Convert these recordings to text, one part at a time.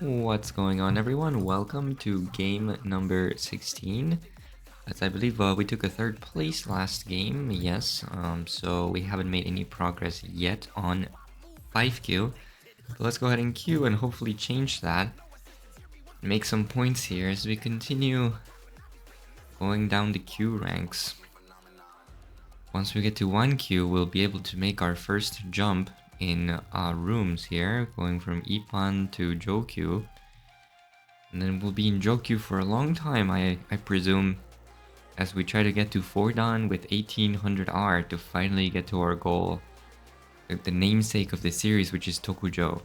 What's going on, everyone? Welcome to game number 16. As I believe we took a third place last game, yes. So we haven't made any progress yet on 5Q. But let's go ahead and queue and hopefully change that. Make some points here as we continue going down the queue ranks. Once we get to 1Q, we'll be able to make our first jump in rooms here, going from Ipan to Jokyu. And then we'll be in Jokyu for a long time, I presume, as we try to get to 4 Dan with 1800R to finally get to our goal. The namesake of the series, which is Tokujou,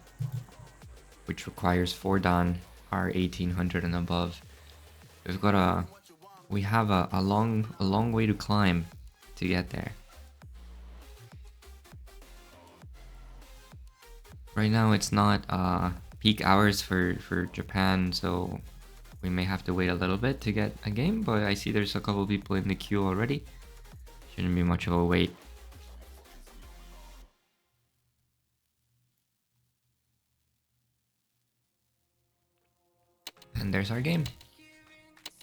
which requires 4 Dan R 1800 and above. We have a long way to climb to get there. Right now it's not peak hours for Japan, so we may have to wait a little bit to get a game, but I see there's a couple people in the queue already. Shouldn't be much of a wait. And there's our game.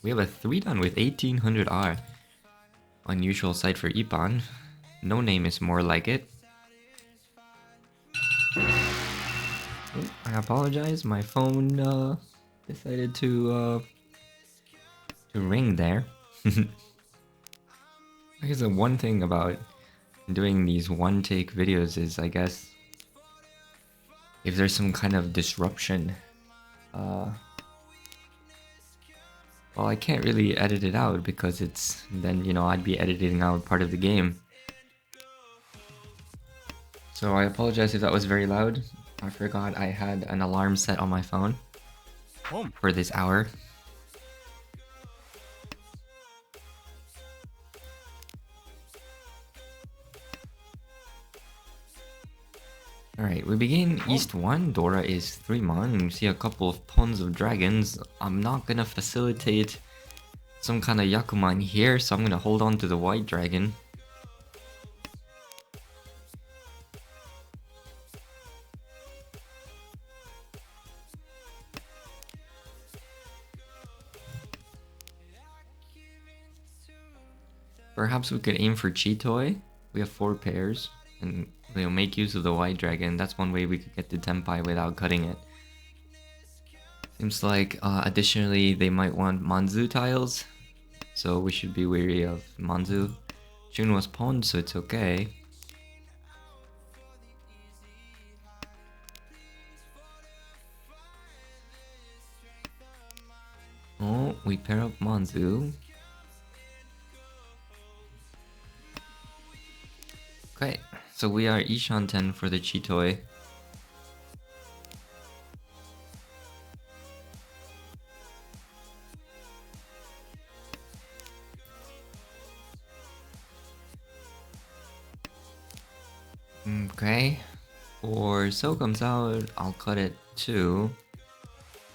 We have a 3 Dan with 1800R. Unusual sight for Ipan. No name is more like it. Oh, I apologize, my phone decided to ring there. I guess the one thing about doing these one-take videos is, I guess, if there's some kind of disruption, well, I can't really edit it out because then, I'd be editing out part of the game. So I apologize if that was very loud. I forgot I had an alarm set on my phone for this hour. Alright, we begin East 1. Dora is 3 mon. You see a couple of pawns of dragons. I'm not gonna facilitate some kind of Yakuman here, so I'm gonna hold on to the white dragon. Perhaps we could aim for Chitoi. We have 4 pairs, and we'll make use of the white dragon. That's one way we could get to Tenpai without cutting it. Seems like additionally they might want Manzu tiles, so we should be wary of Manzu. Jun was pawned, so it's okay. Oh, we pair up Manzu. Okay, so we are Ishanten for the Chitoi. Okay, or So comes out, I'll cut it too.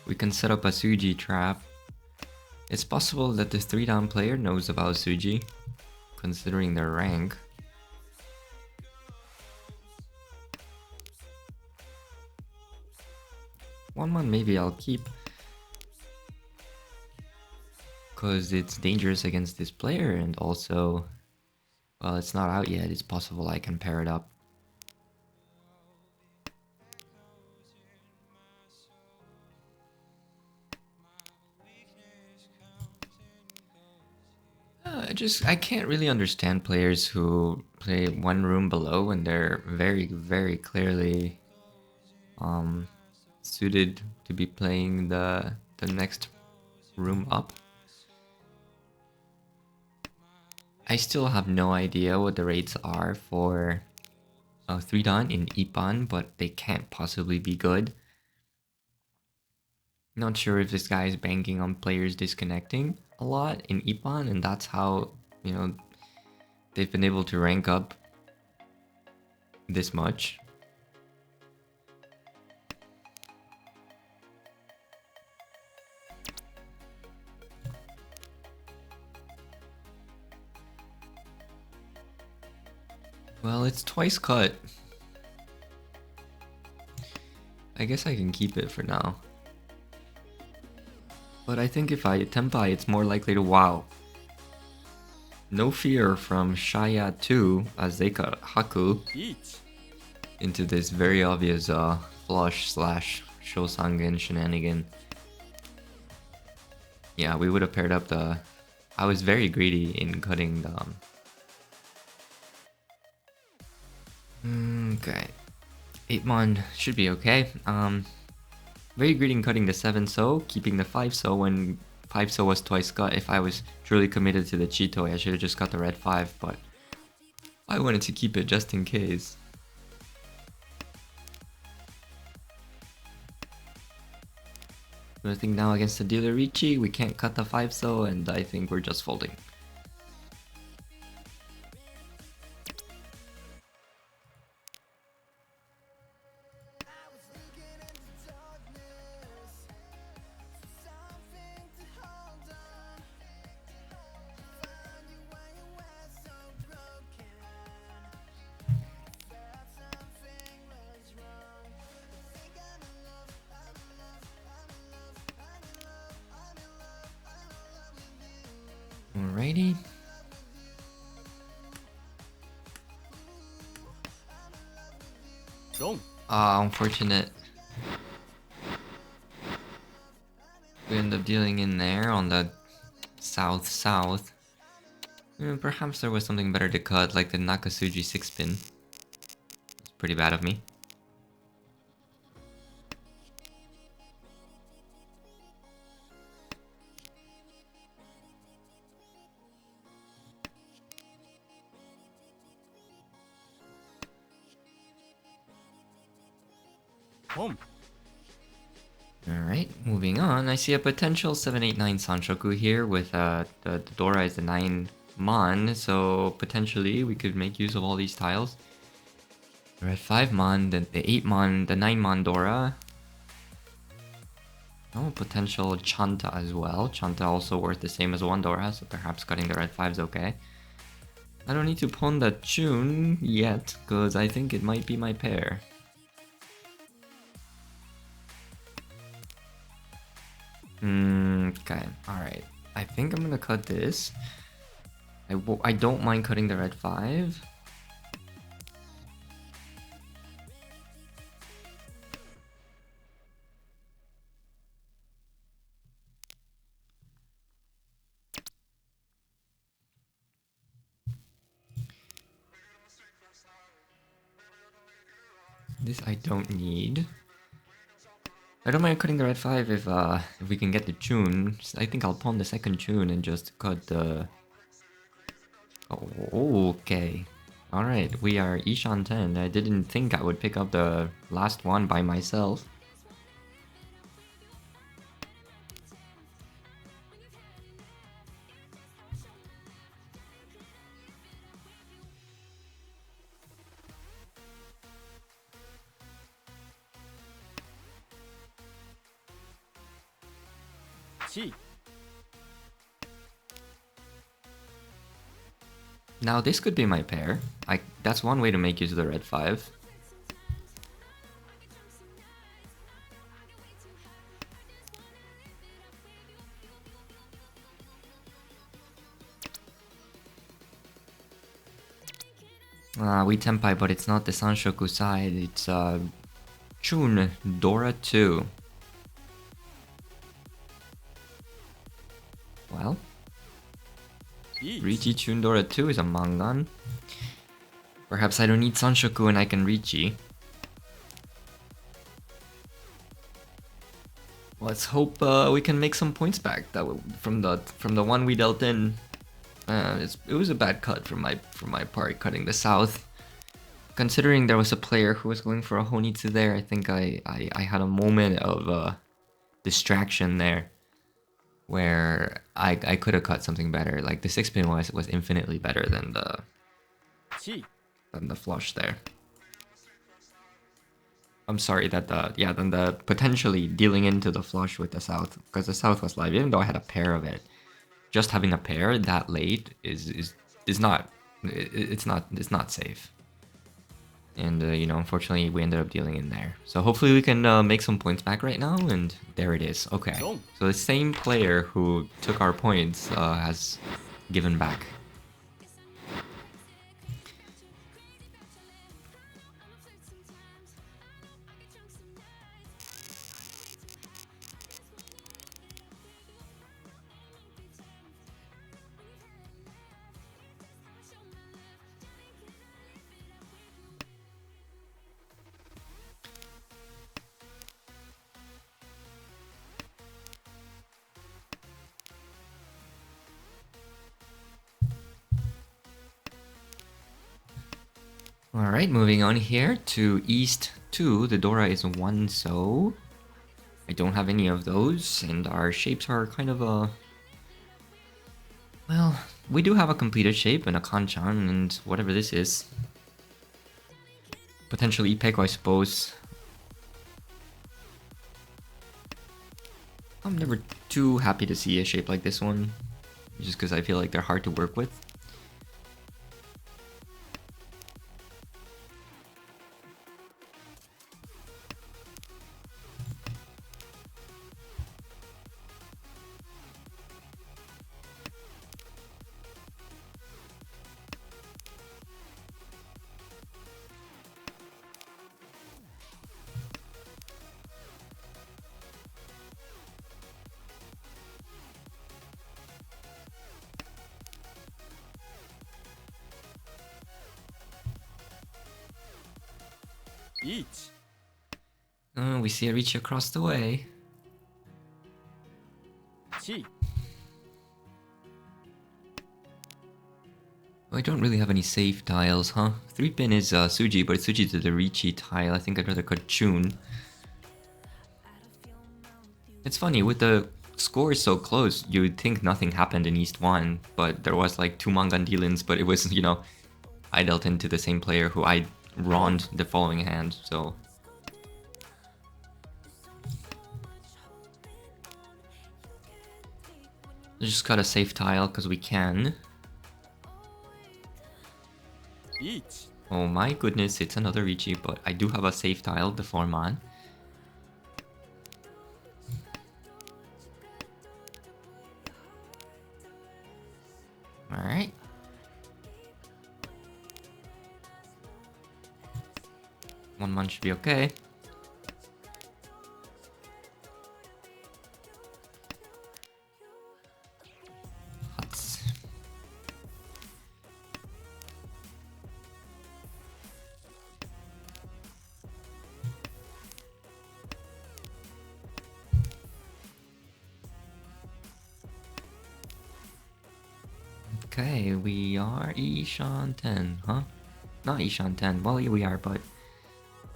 We can set up a Suji trap. It's possible that the 3 down player knows about Suji, considering their rank. One mon maybe I'll keep, because it's dangerous against this player, and also, well, it's not out yet, it's possible I can pair it up. I can't really understand players who play one room below and they're very clearly suited to be playing the next room up. I still have no idea what the rates are for 3 Dan in Ipan, but they can't possibly be good. Not sure if this guy is banking on players disconnecting a lot in Ipan, and that's how, they've been able to rank up this much. Well, it's twice cut. I guess I can keep it for now. But I think if I Tenpai, it's more likely to wow. No fear from Shaya 2 as they cut Haku into this very obvious flush slash Shosangen shenanigan. Yeah, we would have paired up the... I was very greedy in cutting the... Okay. 8-mon should be okay. Very greedy in cutting the 7-so, keeping the 5-so when 5-so was twice cut. If I was truly committed to the Chitoi, I should have just got the red 5, but I wanted to keep it just in case. But I think now against the dealer Riichi, we can't cut the 5-so, and I think we're just folding. Alrighty. Unfortunate. We end up dealing in there on the south-south. Perhaps there was something better to cut, like the Nakasuji 6-pin. It's pretty bad of me. Alright, moving on. I see a potential 789 Sanshoku here with the Dora is the 9 Mon, so potentially we could make use of all these tiles. The red 5 Mon, the 8 Mon, the 9 Mon Dora. Oh, potential Chanta as well. Chanta also worth the same as 1 Dora, so perhaps cutting the red 5 is okay. I don't need to pawn the Chun yet, because I think it might be my pair. Okay, alright. I think I'm gonna cut this. I don't mind cutting the red 5. This I don't need. I don't mind cutting the red 5 if we can get the Chun. I think I'll pawn the second Chun and just cut the... Oh, okay. Alright, we are Ishan 10. I didn't think I would pick up the last one by myself. Now this could be my pair. That's one way to make use of the red 5. We Tenpai, but it's not the Sanshoku side, it's Chun Dora 2. Well, Riichi Chun Dora 2 is a Mangan. Perhaps I don't need Sanshoku and I can Riichi. Let's hope we can make some points back from the one we dealt in. It was a bad cut from my part, cutting the south. Considering there was a player who was going for a Honitsu there, I think I had a moment of distraction there, where I could have cut something better. Like the 6-pin was infinitely better than the flush there. I'm sorry that than the potentially dealing into the flush with the south, because the south was live. Even though I had a pair of it, just having a pair that late is not, it's not safe. And, you know, unfortunately, we ended up dealing in there. So hopefully we can make some points back right now, and there it is. Okay. So the same player who took our points has given back. Alright, moving on here to East 2. The Dora is 1, so I don't have any of those, and our shapes are kind of a... Well, we do have a completed shape and a Kanchan, and whatever this is. Potentially Ipeko, I suppose. I'm never too happy to see a shape like this one, just because I feel like they're hard to work with. We see a Riichi across the way. I don't really have any safe tiles, huh? 3-pin is Suji, but it's Suji to the Riichi tile. I think I'd rather cut Chun. It's funny, with the scores so close, you'd think nothing happened in East 1, but there was like 2 Mangan dealings, but it was, you know, I dealt into the same player who I Rond the following hand, so... Let's just cut a safe tile, because we can. Oh my goodness, it's another Riichi, but I do have a safe tile, the 4-man. Alright. One man should be okay. Huts. Okay, we are Ishan 10, huh? Not Ishan 10. Well, yeah, we are, but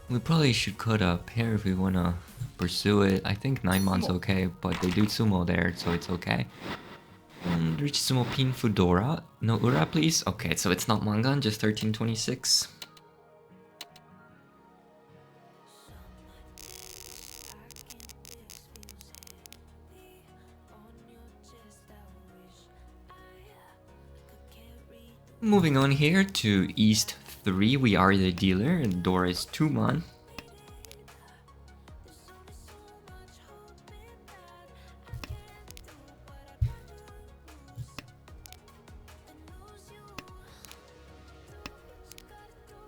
we probably should cut a pair if we want to pursue it. I think 9-man's okay, but they do sumo there, so it's okay. And Riichi Sumo Pin Fudora. No Ura, please? Okay, so it's not Mangan, just 1326. Moving on here to East 3, we are the dealer, and Dora is 2-man.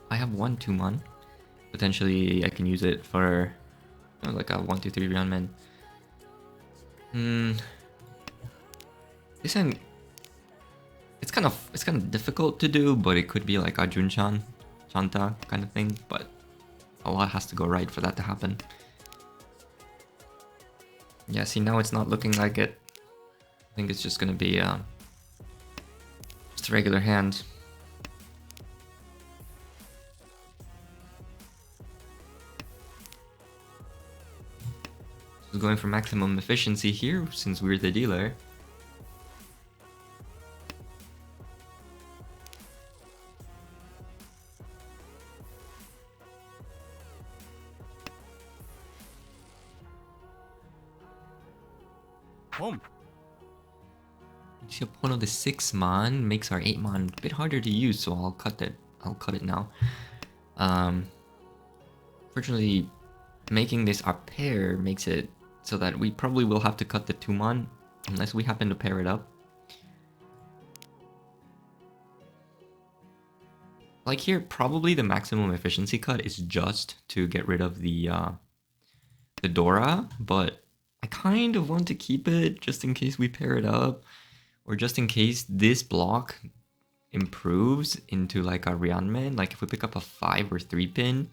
I have 1 2-man. Potentially I can use it for like a 1 2 3 round man. This end, it's kind of difficult to do, but it could be like a Junchan, Chanta kind of thing, but a lot has to go right for that to happen. Yeah, see, now it's not looking like it. I think it's just gonna be just a regular hand. So going for maximum efficiency here, since we're the dealer. One of the 6-man makes our 8-man a bit harder to use, so I'll cut it. I'll cut it now. Fortunately, making this our pair makes it so that we probably will have to cut the 2-mon unless we happen to pair it up. Like here, probably the maximum efficiency cut is just to get rid of the Dora, but I kind of want to keep it just in case we pair it up, or just in case this block improves into like a Ryanman. Like if we pick up a 5 or 3 pin,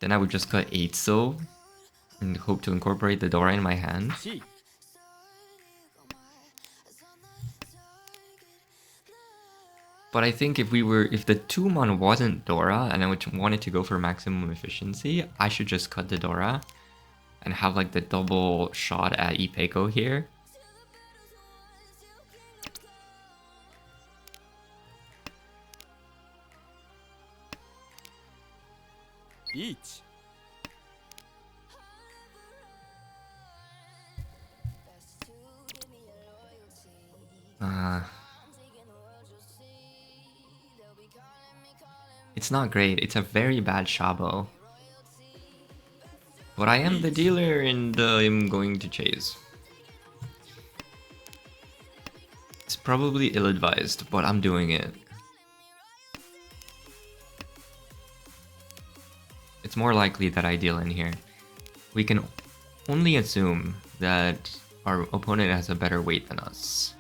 then I would just cut 8 so and hope to incorporate the Dora in my hand. But I think if the 2-mon wasn't Dora and I wanted to go for maximum efficiency, I should just cut the Dora and have like the double shot at Ipeko here. Each. It's not great. It's a very bad Shabo. But I am the dealer and I'm going to chase. It's probably ill-advised, but I'm doing it. It's more likely that I deal in here. We can only assume that our opponent has a better weight than us.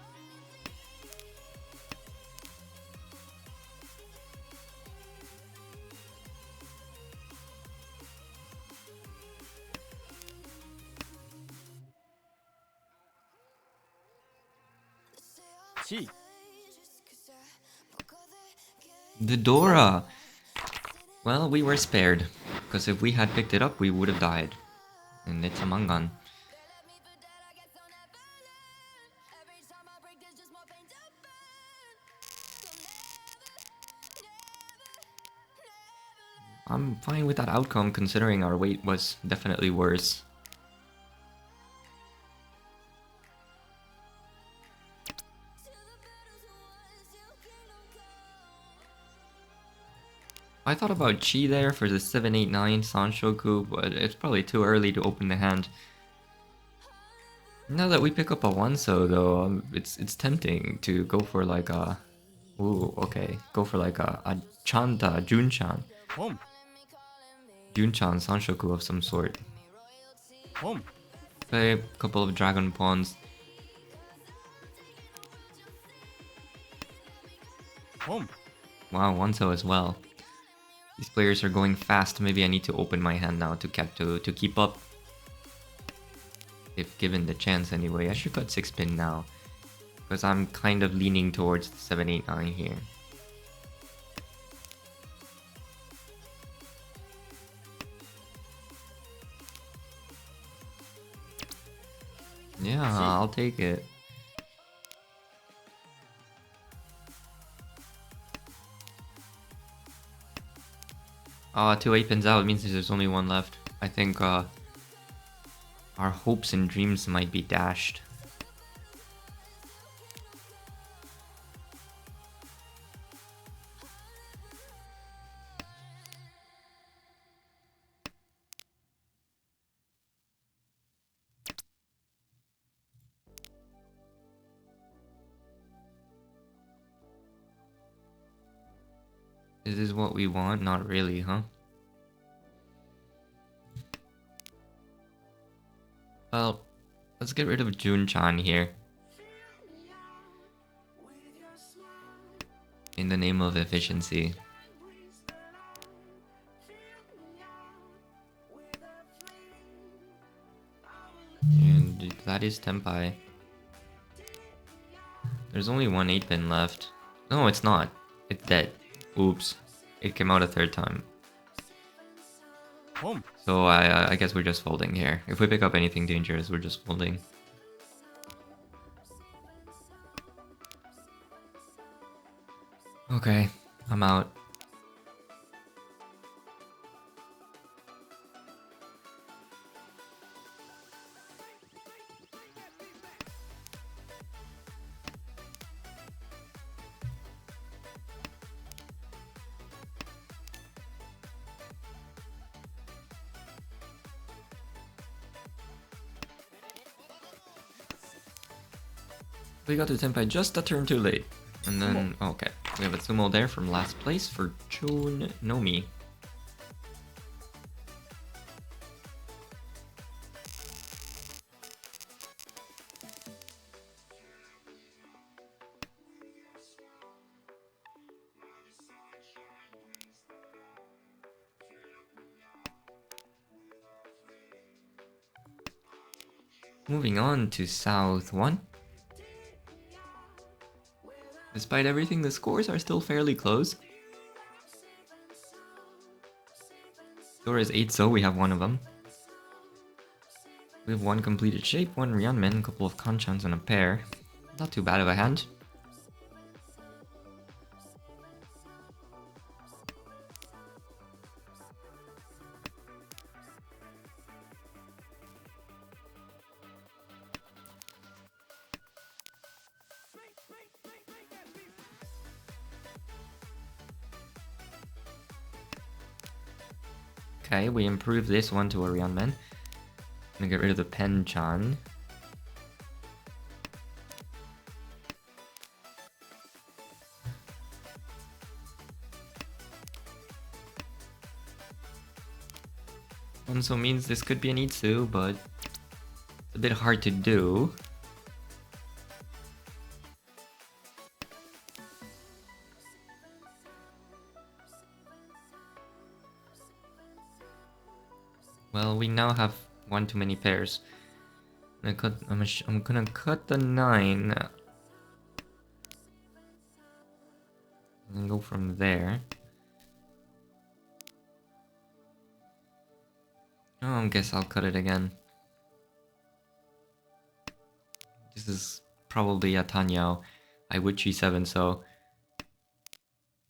The Dora! Well, we were spared, because if we had picked it up, we would have died. And it's a Mangan. I'm fine with that outcome, considering our weight was definitely worse. I thought about Chi there for the 789 Sanshoku, but it's probably too early to open the hand. Now that we pick up a 1-so though, it's tempting to go for like a... Ooh, okay. Go for like a Chanta, Junchan. Junchan Sanshoku of some sort. Play a couple of Dragon Pawns. Wow, 1-so as well. These players are going fast. Maybe I need to open my hand now to keep up. If given the chance anyway. I should cut 6 pin now. Because I'm kind of leaning towards the 789 here. Yeah, I'll take it. Two 8 pins out means there's only one left. I think our hopes and dreams might be dashed. Is this what we want? Not really, huh? Well, let's get rid of Jun-chan here. In the name of efficiency. And that is Tenpai. There's only one 8 pin left. No, it's not. It's dead. Oops. It came out a 3rd time. So I guess we're just folding here. If we pick up anything dangerous, we're just folding. Okay, I'm out. We got to Tenpai just a turn too late. And then, okay, we have a sumo there from last place for Chun Nomi. Moving on to South 1. Despite everything, the scores are still fairly close. Score is 8, so we have one of them. We have one completed shape, one Ryanmen, a couple of Kanchans, and a pair. Not too bad of a hand. Okay, we improve this one to a Ryanmen. Gonna get rid of the Pen-chan. Also means this could be an Itsu, but it's a bit hard to do. Well, we now have one too many pairs. I'm gonna cut the 9 and go from there. Oh, I guess I'll cut it again. This is probably a Tanyao. I would G7, so...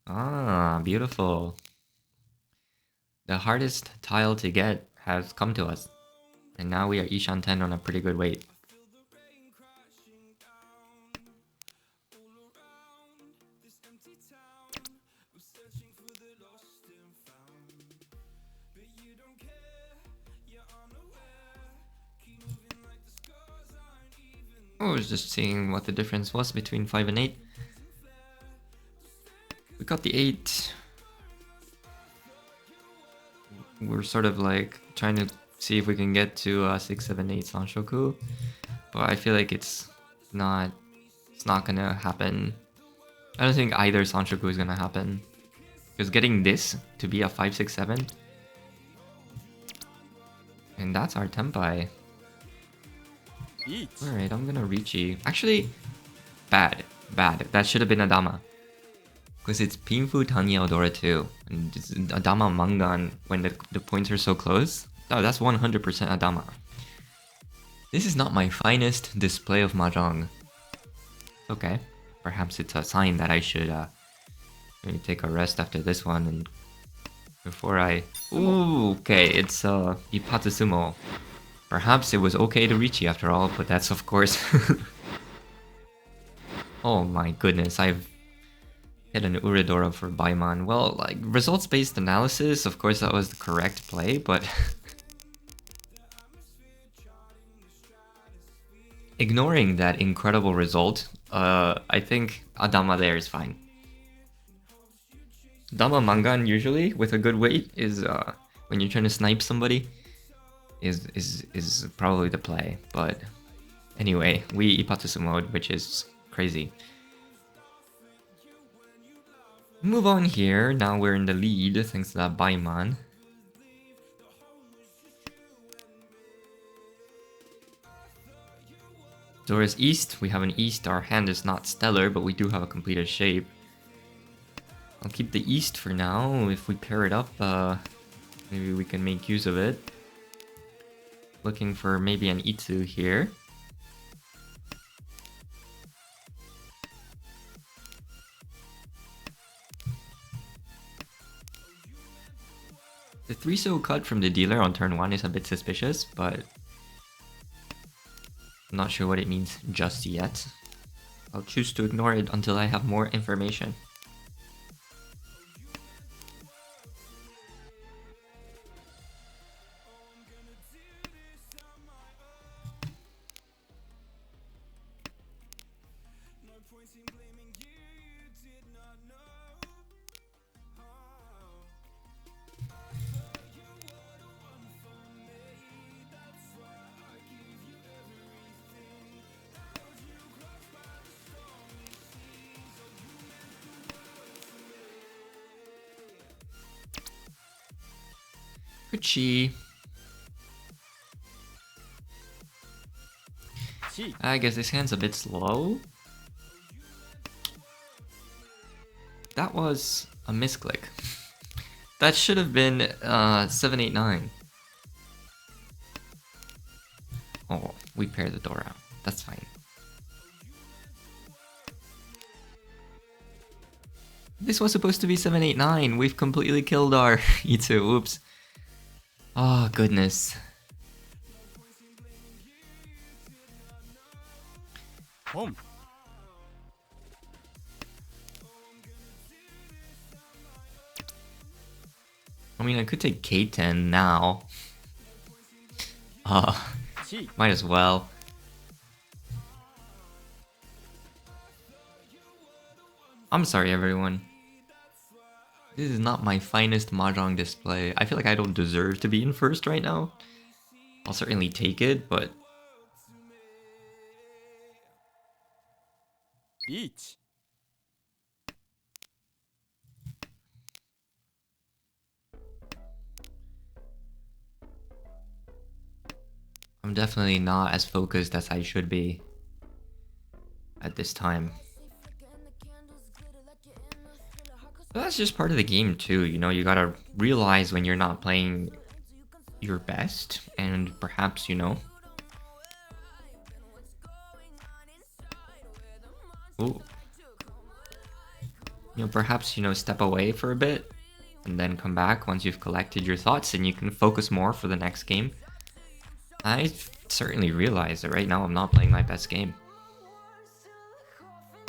Ah, beautiful. The hardest tile to get has come to us. And now we are Ishan 10 on a pretty good weight. I was just seeing what the difference was between 5 and 8. We got the 8. We're sort of like trying to see if we can get to 6, 7, 8 Sanshoku. But I feel like it's not gonna happen. I don't think either Sanshoku is gonna happen. Because getting this to be a 5, 6, 7. And that's our Tenpai. Alright, I'm gonna Riichi. Actually, bad. That should have been Adama. Because it's Pinfu Tanya Odora too. And it's Adama Mangan when the points are so close. Oh, that's 100% Adama. This is not my finest display of Mahjong. Okay. Perhaps it's a sign that I should maybe take a rest after this one and before I... Ooh, okay, it's Ipatsu Sumo. Perhaps it was okay to Riichi after all, but that's of course... Oh my goodness, I've hit an Uridora for Baiman. Well, like, results-based analysis, of course that was the correct play, but... Ignoring that incredible result, I think Adama there is fine. Adama Mangan usually, with a good weight, is when you're trying to snipe somebody, is probably the play. But anyway, we Ipatsu mode, which is crazy. Move on here, now we're in the lead thanks to that Baiman. Door is east, we have an east, our hand is not stellar, but we do have a completed shape. I'll keep the east for now, if we pair it up, maybe we can make use of it. Looking for maybe an Itsu here. The 3-so cut from the dealer on turn 1 is a bit suspicious, but I'm not sure what it means just yet. I'll choose to ignore it until I have more information. Riichi. 地 I guess this hand's a bit slow. That was a misclick. That should have been 789. Oh, we paired the door out. That's fine. This was supposed to be 789. We've completely killed our E2. Oops. Oh, goodness. Home. I mean, I could take K10 now. 地 Might as well. I'm sorry, everyone. This is not my finest Mahjong display. I feel like I don't deserve to be in first right now. I'll certainly take it, but リーチ I'm definitely not as focused as I should be at this time. But that's just part of the game too, you know, you gotta realize when you're not playing your best, and perhaps, you know... Ooh. You know, perhaps, you know, step away for a bit, and then come back once you've collected your thoughts, and you can focus more for the next game. I certainly realize that right now I'm not playing my best game.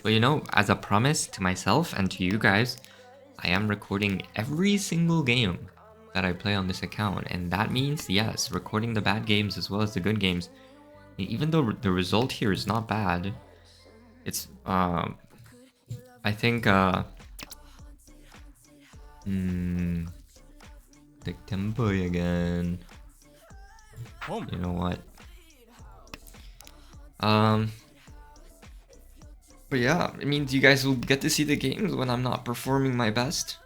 But you know, as a promise to myself and to you guys, I am recording every single game that I play on this account, and that means, yes, recording the bad games as well as the good games. Even though the result here is not bad, it's, I think, the tempo again. Home. You know what? But yeah, it means you guys will get to see the games when I'm not performing my best.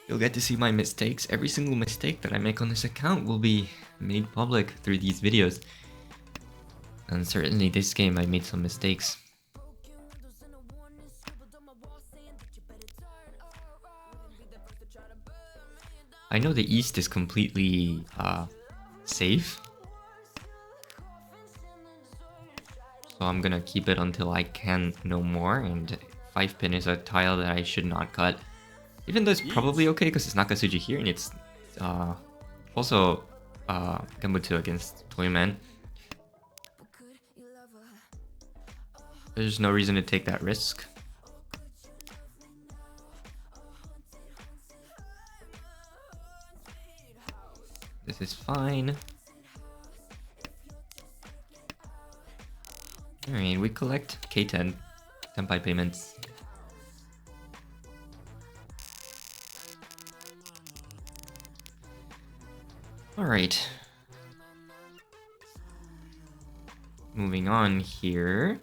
You'll get to see my mistakes. Every single mistake that I make on this account will be made public through these videos. And certainly this game I made some mistakes. I know the East is completely safe. So I'm gonna keep it until I can no more, and 5-pin is a tile that I should not cut. Even though it's probably okay because it's Nakasuji here, and it's also Genbutsu against Toyman. There's no reason to take that risk. This is fine. Alright, we collect K10 Senpai payments. Alright. Moving on here.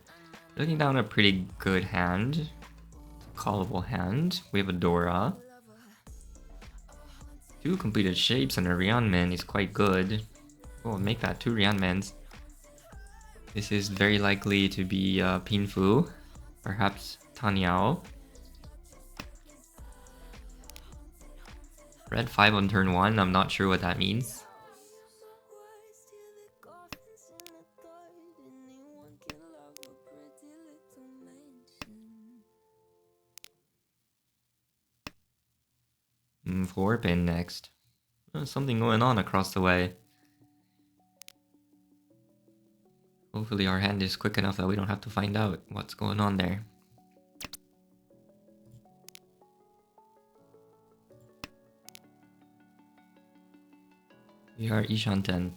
Looking down a pretty good hand. Callable hand. We have a Dora. 2 completed shapes and a Ryanman is quite good. Oh, make that 2 Ryanmans. This is very likely to be Pinfu. Perhaps Tanyao. Red 5 on turn 1, I'm not sure what that means. Four pin next. There's something going on across the way. Hopefully our hand is quick enough that we don't have to find out what's going on there. We are Ishanten.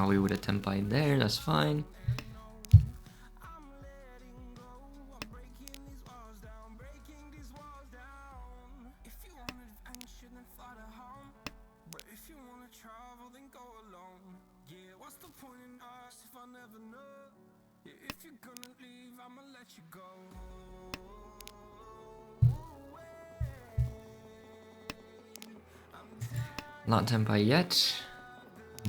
We would attempt by there, that's fine. Not Tenpai yet,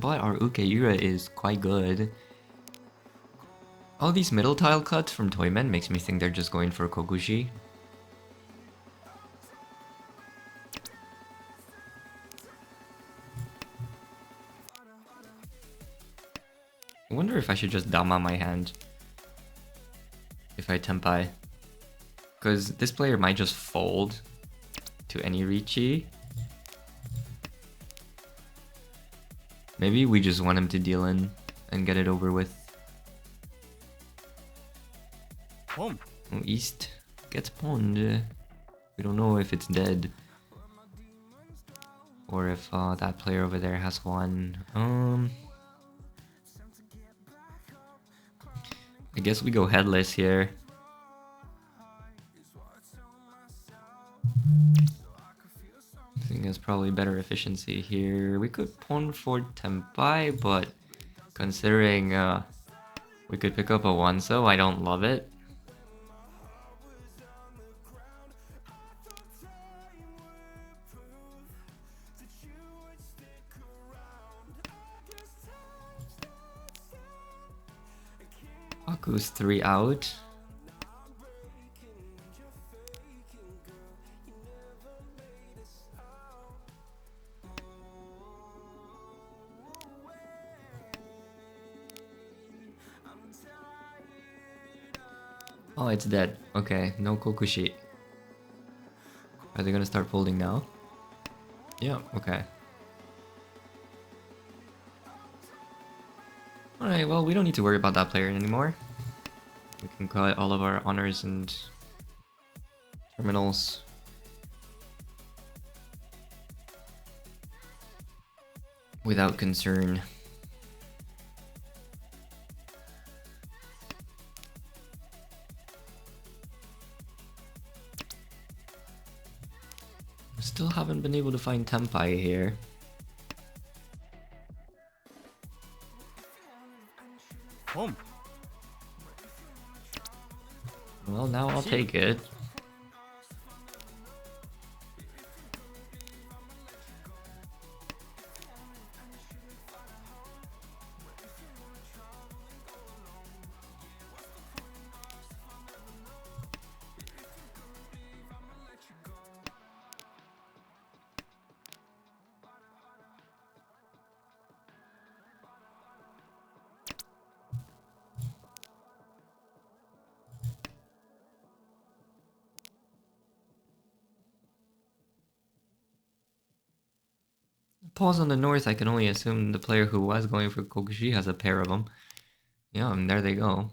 but our Ukeira is quite good. All these middle tile cuts from Toymen makes me think they're just going for Kokushi. I wonder if I should just Dama my hand if I Tenpai. Because this player might just fold to any Riichi. Maybe we just want him to deal in and get it over with. Home. Oh, East gets pawned. We don't know if it's dead. Or if that player over there has one. I guess we go headless here. I think that's probably better efficiency here. We could pawn for Tenpai, but considering we could pick up a one, so I don't love it. Aku's 3 out. Oh, it's dead. Okay, no Kokushi. Are they gonna start folding now? Yeah, okay. Alright, well, we don't need to worry about that player anymore. We can collect all of our honors and terminals. Without concern. Still haven't been able to find Tenpai here. Home. Well, now I'll take it. Pause on the north, I can only assume the player who was going for Kokushi has a pair of them. Yeah, and there they go.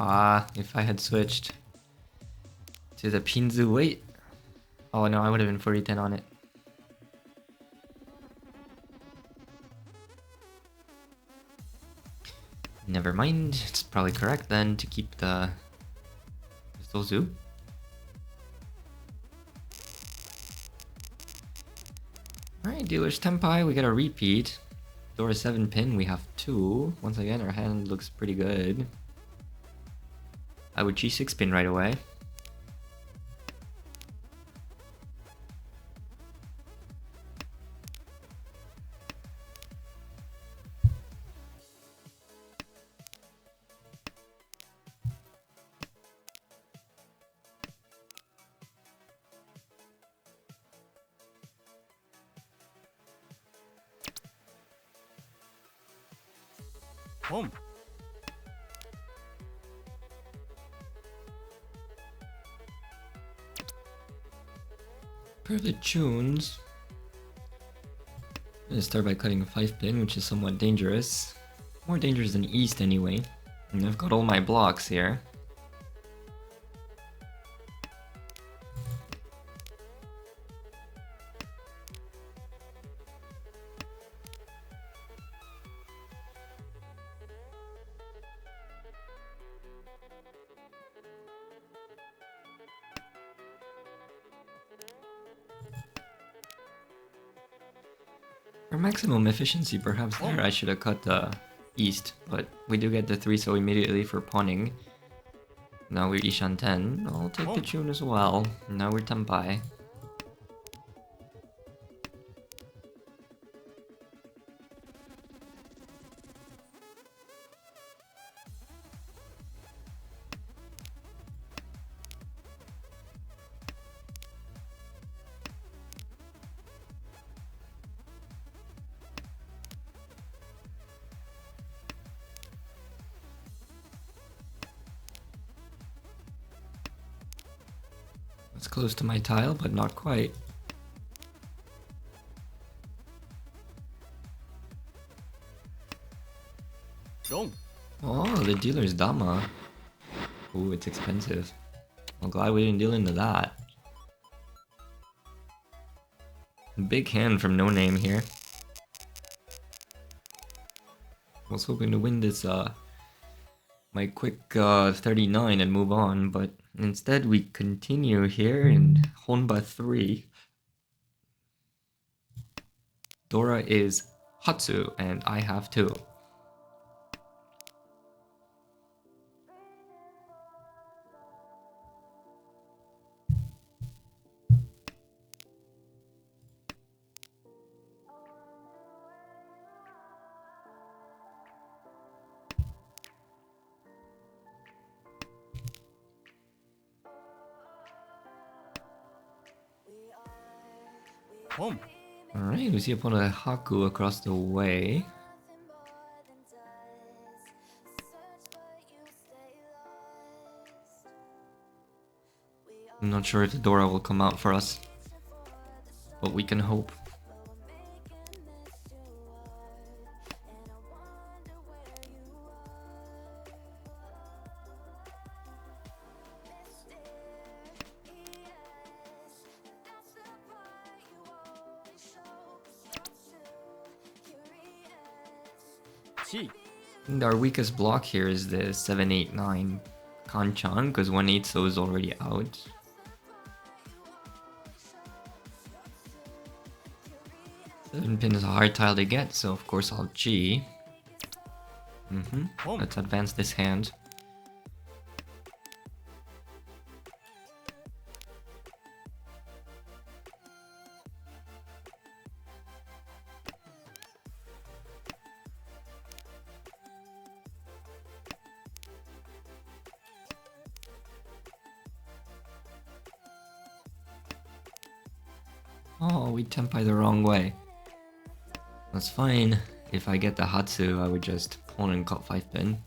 Ah, if I had switched to the Pinzu, wait. Oh no, I would have been 40-10 on it. Never mind, it's probably correct then to keep the Pistol Zoo. Alright, dealer's Tenpai, we get a repeat. Door 7 pin, we have 2. Once again, our hand looks pretty good. I would G6 pin right away. Home. Per the tunes, I'm gonna start by cutting a 5 pin, which is somewhat dangerous. More dangerous than east anyway. And I've got all my blocks here. For maximum efficiency, perhaps there I should have cut the east, but we do get the 3 so immediately for pawning. Now we're Ishan 10. I'll take the Chun as well. Now we're Tenpai. It's close to my tile, but not quite. Dong. Oh, the dealer's Dama. Ooh, it's expensive. I'm glad we didn't deal into that. Big hand from No Name here. I was hoping to win this, my quick 39 and move on, but instead we continue here in Honba 3. Dora is Hatsu, and I have 2. Home. Alright, we see opponent Haku across the way. I'm not sure if the Dora will come out for us, but we can hope. Chi. And our weakest block here is the 789 Kanchan, because 1/8 so is already out. Seven pin is a hard tile to get, so of course I'll G. Let's advance this hand. Oh, we tempai the wrong way. That's fine. If I get the Hatsu, I would just pawn and cut 5 pin.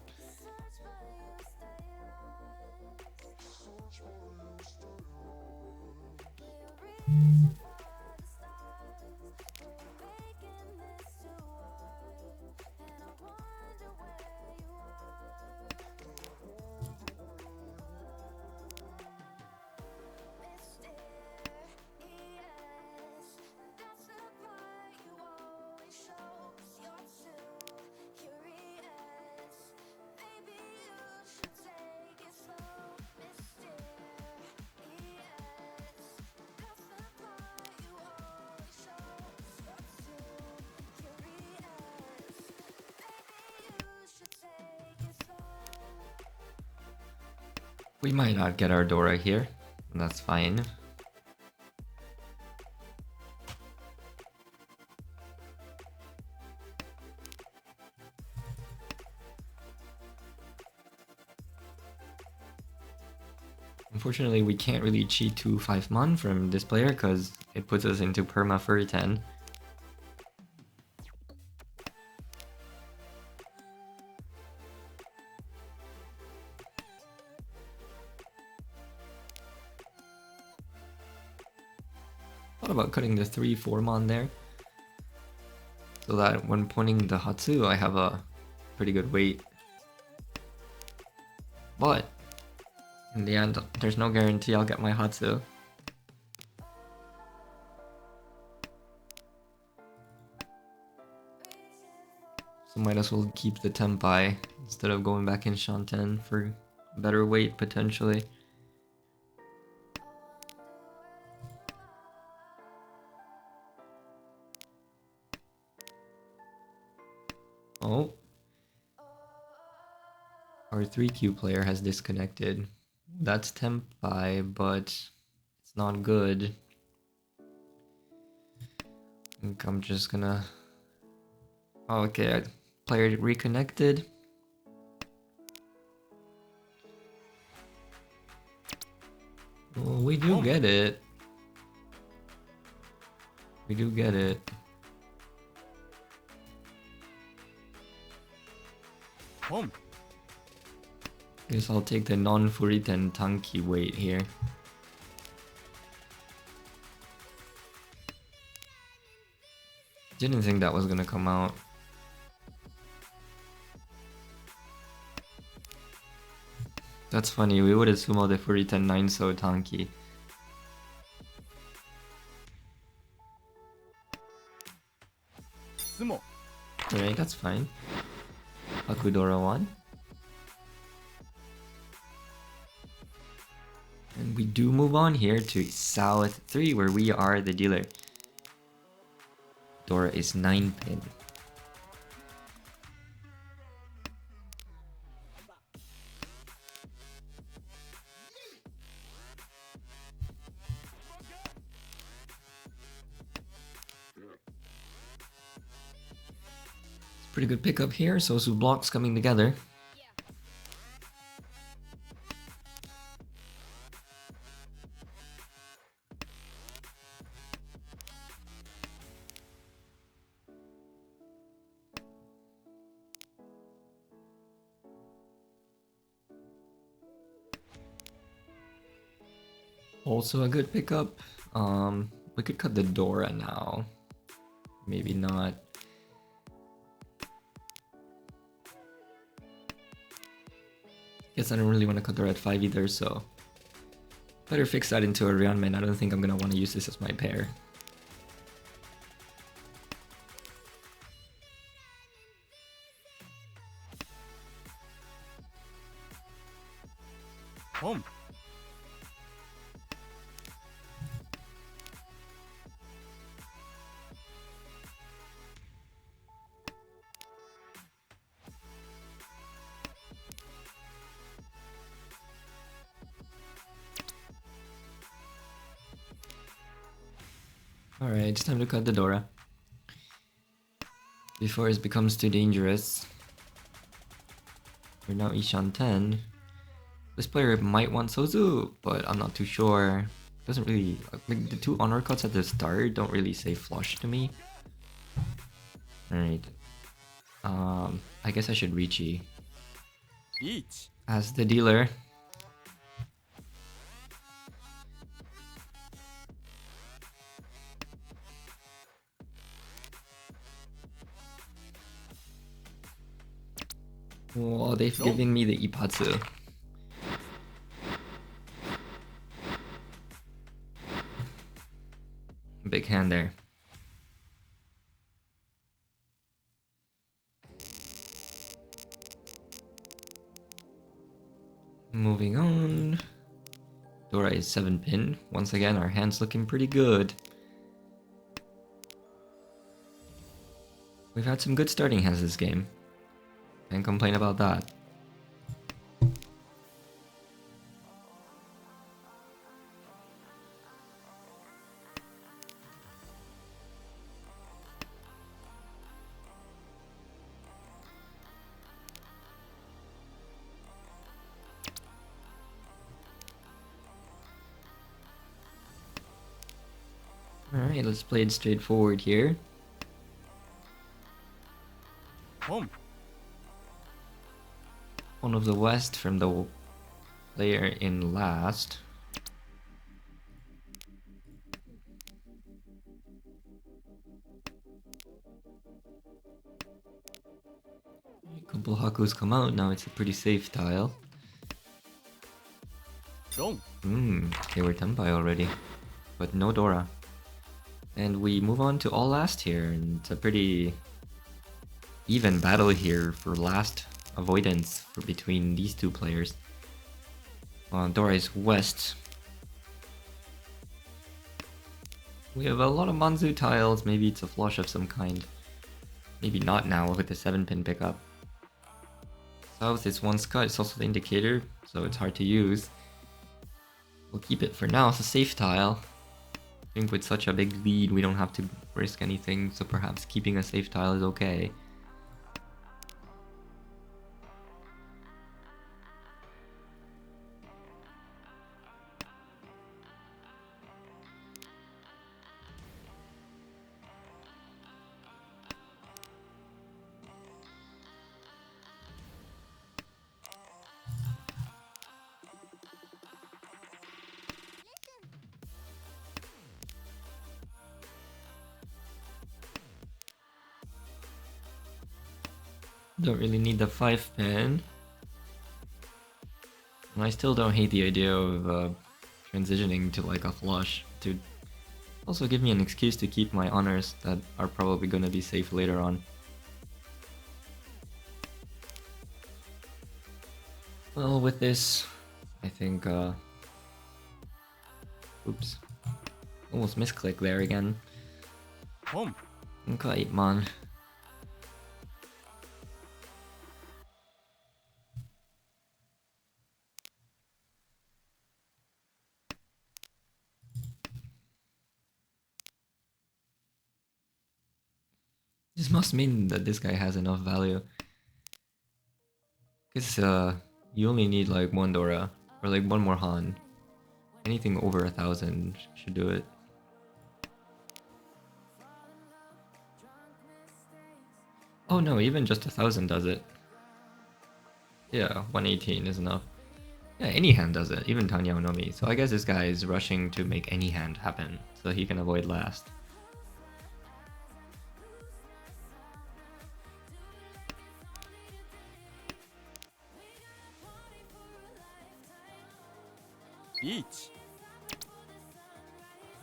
We might not get our Dora here. That's fine. Unfortunately, we can't really cheat 2-5-mon from this player because it puts us into perma for 10. Thought about cutting the 3-4-mon there, so that when pointing the Hatsu, I have a pretty good weight. But in the end, there's no guarantee I'll get my Hatsu. So might as well keep the Tenpai instead of going back in Shanten for better weight potentially. Oh. Our 3Q player has disconnected. That's Tenpai, but it's not good. I think I'm just gonna... Oh, okay, player reconnected. Oh, we do get it. We do get it. Guess I'll take the non-Furiten Tanki weight here. Didn't think that was gonna come out. That's funny, we would assume the Furiten 9 so Tanki. Alright, that's fine. Akudora 1. And we do move on here to South 3, where we are the dealer. Dora is 9 pin. Pretty good pickup here, Sosu blocks coming together. Also a good pickup. We could cut the Dora now. Maybe not. Guess I don't really want to cut the red 5 either, so better fix that into a Ryanman. I don't think I'm gonna want to use this as my pair. Alright, it's time to cut the Dora. Before it becomes too dangerous. We're now Ishan 10. This player might want Sozu, but I'm not too sure. Doesn't really... like, the two honor cuts at the start don't really say flush to me. Alright. I guess I should Riichi as the dealer. Oh, they've given me the Ipatsu. Big hand there. Moving on. Dora is 7 pin. Once again, our hand's looking pretty good. We've had some good starting hands this game. Can't complain about that. Alright, let's play it straightforward here. One of the West from the player in last. couple Hakus come out, now it's a pretty safe tile. Wrong. Okay, we're Tenpai already. But no Dora. And we move on to all last here, and it's a pretty even battle here for last avoidance between these two players. Dora is west. We have a lot of Manzu tiles, maybe it's a flush of some kind. Maybe not now with the 7-pin pickup. South is 1 cut, it's also the indicator, so it's hard to use. We'll keep it for now, it's a safe tile. I think with such a big lead we don't have to risk anything, so perhaps keeping a safe tile is okay. Don't really need the 5-pin. And I still don't hate the idea of transitioning to like a flush to also give me an excuse to keep my honors that are probably gonna be safe later on. Well, with this, I think, oops. Almost misclick there again. Home. Okay, man. This must mean that this guy has enough value. Cause you only need like 1 Dora, or like 1 more Han. Anything over 1,000 should do it. Oh no, even just 1,000 does it. Yeah, 118 is enough. Yeah, any hand does it, even Tanya Onomi. So I guess this guy is rushing to make any hand happen, so he can avoid last. Each.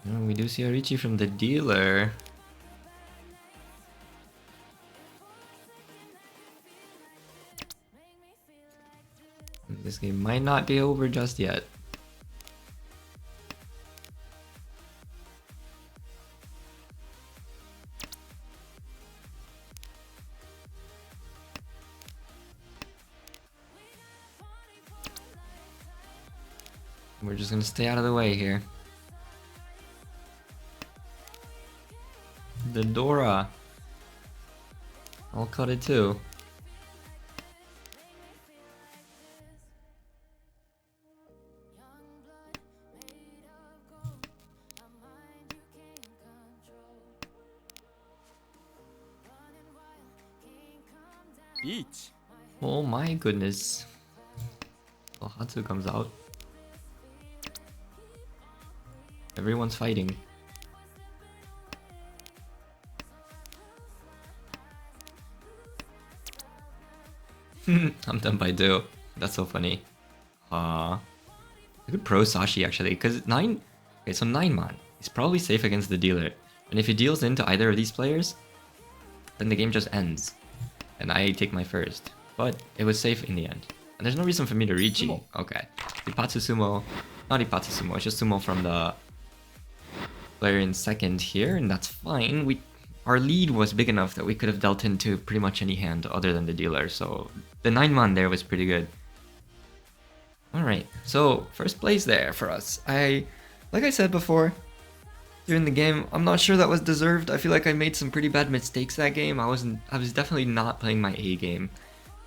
Oh, we do see a Riichi from the dealer. This game might not be over just yet. We're just gonna stay out of the way here. The Dora. I'll cut it too. Each. Oh my goodness. Well, Hatsu comes out. Everyone's fighting. I'm done by do. That's so funny. Look at Pro Sashi actually, because 9. Okay, so 9 man is probably safe against the dealer. And if he deals into either of these players, then the game just ends. And I take my first. But it was safe in the end. And there's no reason for me to Riichi. Sumo. Okay. Ipatsu Sumo. Not Ipatsu Sumo, it's just Sumo from the player in second here, and that's fine. Our lead was big enough that we could have dealt into pretty much any hand other than the dealer, so the 9-man there was pretty good. Alright, so first place there for us. Like I said before, during the game, I'm not sure that was deserved. I feel like I made some pretty bad mistakes that game. I was definitely not playing my A game.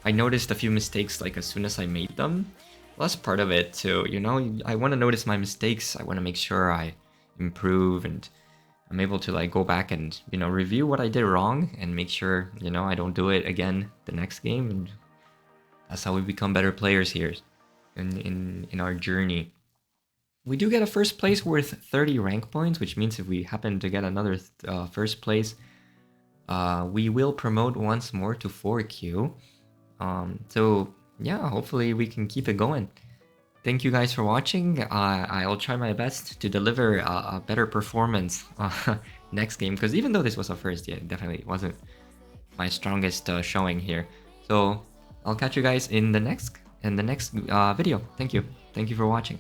I noticed a few mistakes like as soon as I made them. Well, that's part of it too, you know? I want to notice my mistakes. I want to make sure I improve and I'm able to like go back and, you know, review what I did wrong and make sure, you know, I don't do it again the next game. And that's how we become better players here in our journey. We do get a first place worth 30 rank points, which means if we happen to get another first place, we will promote once more to 4Q. So yeah, hopefully we can keep it going. Thank you guys for watching. I'll try my best to deliver a better performance next game, because even though this was a first, yeah, it definitely wasn't my strongest showing here. So I'll catch you guys in the next video. Thank you for watching.